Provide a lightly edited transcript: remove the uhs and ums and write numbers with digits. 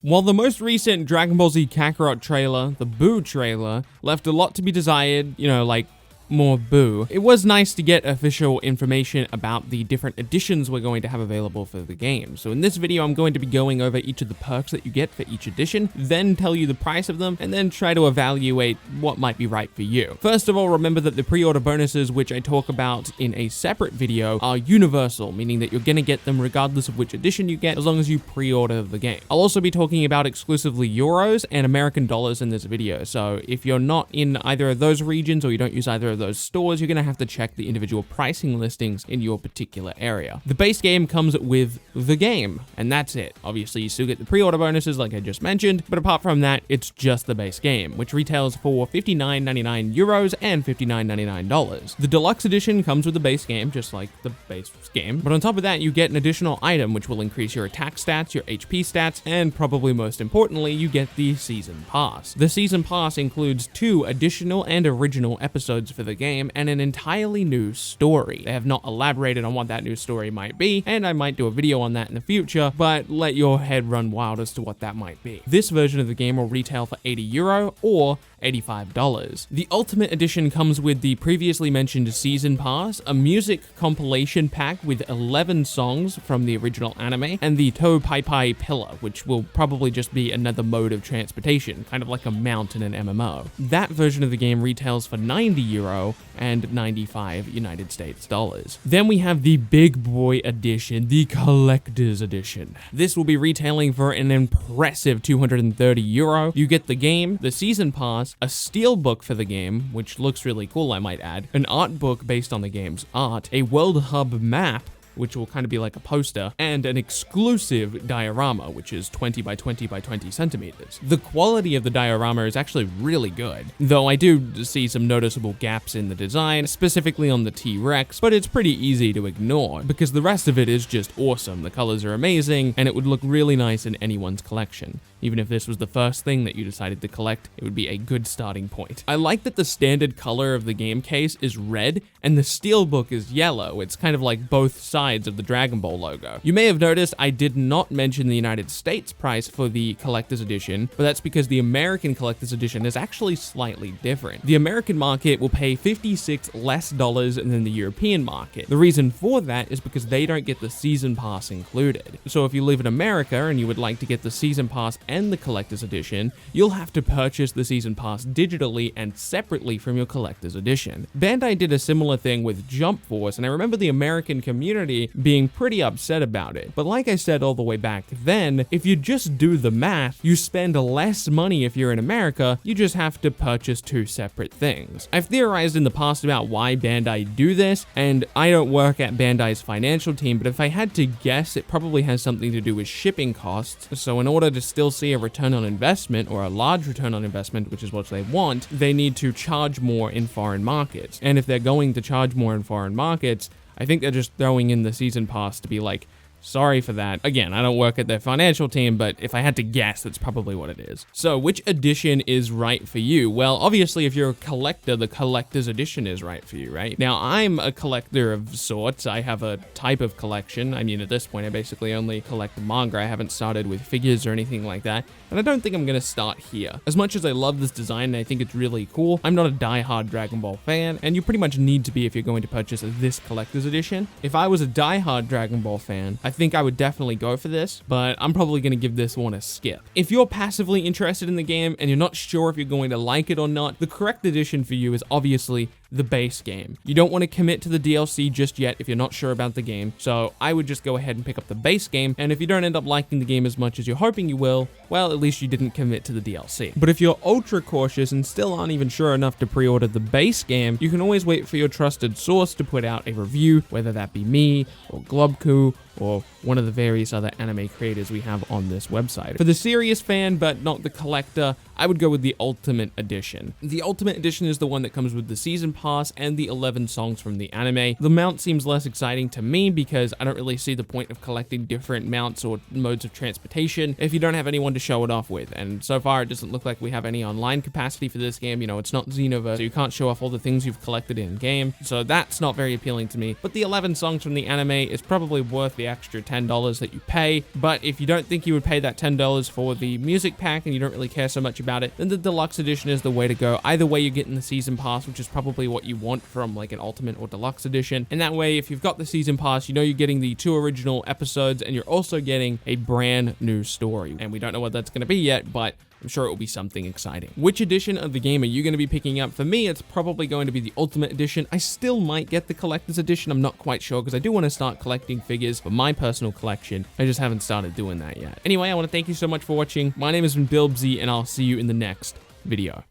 While the most recent Dragon Ball Z Kakarot trailer, the Buu trailer, left a lot to be desired, like more Buu, it was nice to get official information about the different editions we're going to have available for the game. So in this video, I'm going to be going over each of the perks that you get for each edition, then tell you the price of them, and then try to evaluate what might be right for you. First of all, remember that the pre-order bonuses, which I talk about in a separate video, are universal, meaning that you're going to get them regardless of which edition you get, as long as you pre-order the game. I'll also be talking about exclusively euros and American dollars in this video, so if you're not in either of those regions or you don't use either of those stores, you're going to have to check the individual pricing listings in your particular area. The base game comes with the game, and that's it. Obviously, you still get the pre-order bonuses like I just mentioned, but apart from that, it's just the base game, which retails for €59.99 and $59.99. The Deluxe Edition comes with the base game, just like the base game, but on top of that, you get an additional item, which will increase your attack stats, your HP stats, and probably most importantly, you get the Season Pass. The Season Pass includes 2 additional and original episodes for the game, and an entirely new story. They have not elaborated on what that new story might be, and I might do a video on that in the future, but let your head run wild as to what that might be. This version of the game will retail for €80 or $85. The Ultimate Edition comes with the previously mentioned Season Pass, a music compilation pack with 11 songs from the original anime, and the Toe Pai Pai Pillar, which will probably just be another mode of transportation, kind of like a mount in an MMO. That version of the game retails for €90 and 95 United States dollars. Then we have the Big Boy Edition, the Collector's Edition. This will be retailing for an impressive €230. You get the game, the Season Pass, a steelbook for the game, which looks really cool, I might add, an art book based on the game's art, a World Hub map, which will kind of be like a poster, and an exclusive diorama, which is 20 by 20 by 20 centimeters. The quality of the diorama is actually really good, though I do see some noticeable gaps in the design, specifically on the T-Rex, but it's pretty easy to ignore, because the rest of it is just awesome. The colors are amazing, and it would look really nice in anyone's collection. Even if this was the first thing that you decided to collect, it would be a good starting point. I like that the standard color of the game case is red, and the steelbook is yellow. It's kind of like both sides of the Dragon Ball logo. You may have noticed I did not mention the United States price for the Collector's Edition, but that's because the American Collector's Edition is actually slightly different. The American market will pay $56 less than the European market. The reason for that is because they don't get the Season Pass included. So if you live in America and you would like to get the Season Pass and the Collector's Edition, you'll have to purchase the Season Pass digitally and separately from your Collector's Edition. Bandai did a similar thing with Jump Force, and I remember the American community being pretty upset about it. But like I said all the way back then, if you just do the math, you spend less money if you're in America, you just have to purchase 2 separate things. I've theorized in the past about why Bandai do this, and I don't work at Bandai's financial team, but if I had to guess, it probably has something to do with shipping costs. So in order to still see a return on investment, or a large return on investment, which is what they want, they need to charge more in foreign markets. And if they're going to charge more in foreign markets, I think they're just throwing in the Season Pass to be like, sorry for that. Again, I don't work at their financial team, but if I had to guess, that's probably what it is. So which edition is right for you? Well, obviously, if you're a collector, the Collector's Edition is right for you, right? Now, I'm a collector of sorts. I have a type of collection. I mean, at this point, I basically only collect manga. I haven't started with figures or anything like that, and I don't think I'm going to start here. As much as I love this design and I think it's really cool, I'm not a die-hard Dragon Ball fan, and you pretty much need to be if you're going to purchase this Collector's Edition. If I was a die-hard Dragon Ball fan, I think I would definitely go for this, but I'm probably going to give this one a skip. If you're passively interested in the game and you're not sure if you're going to like it or not, the correct edition for you is obviously the base game. You don't want to commit to the DLC just yet if you're not sure about the game, so I would just go ahead and pick up the base game, and if you don't end up liking the game as much as you're hoping you will, well, at least you didn't commit to the DLC. But if you're ultra cautious and still aren't even sure enough to pre-order the base game, you can always wait for your trusted source to put out a review, whether that be me, or Globku, or one of the various other anime creators we have on this website. For the serious fan, but not the collector, I would go with the Ultimate Edition. The Ultimate Edition is the one that comes with the Season Pass pass and the 11 songs from the anime. The mount seems less exciting to me because I don't really see the point of collecting different mounts or modes of transportation if you don't have anyone to show it off with. And so far, it doesn't look like we have any online capacity for this game. You know, it's not Xenoverse, so you can't show off all the things you've collected in game. So that's not very appealing to me. But the 11 songs from the anime is probably worth the extra $10 that you pay. But if you don't think you would pay that $10 for the music pack and you don't really care so much about it, then the Deluxe Edition is the way to go. Either way, you're getting the season pass, which is probably what you want from like an Ultimate or Deluxe Edition. And that way, if you've got the season pass, you know you're getting the 2 original episodes and you're also getting a brand new story. And we don't know what that's going to be yet, but I'm sure it will be something exciting. Which edition of the game are you going to be picking up? For me, it's probably going to be the Ultimate Edition. I still might get the Collector's Edition. I'm not quite sure because I do want to start collecting figures for my personal collection. I just haven't started doing that yet. Anyway, I want to thank you so much for watching. My name has been Bilbzy, and I'll see you in the next video.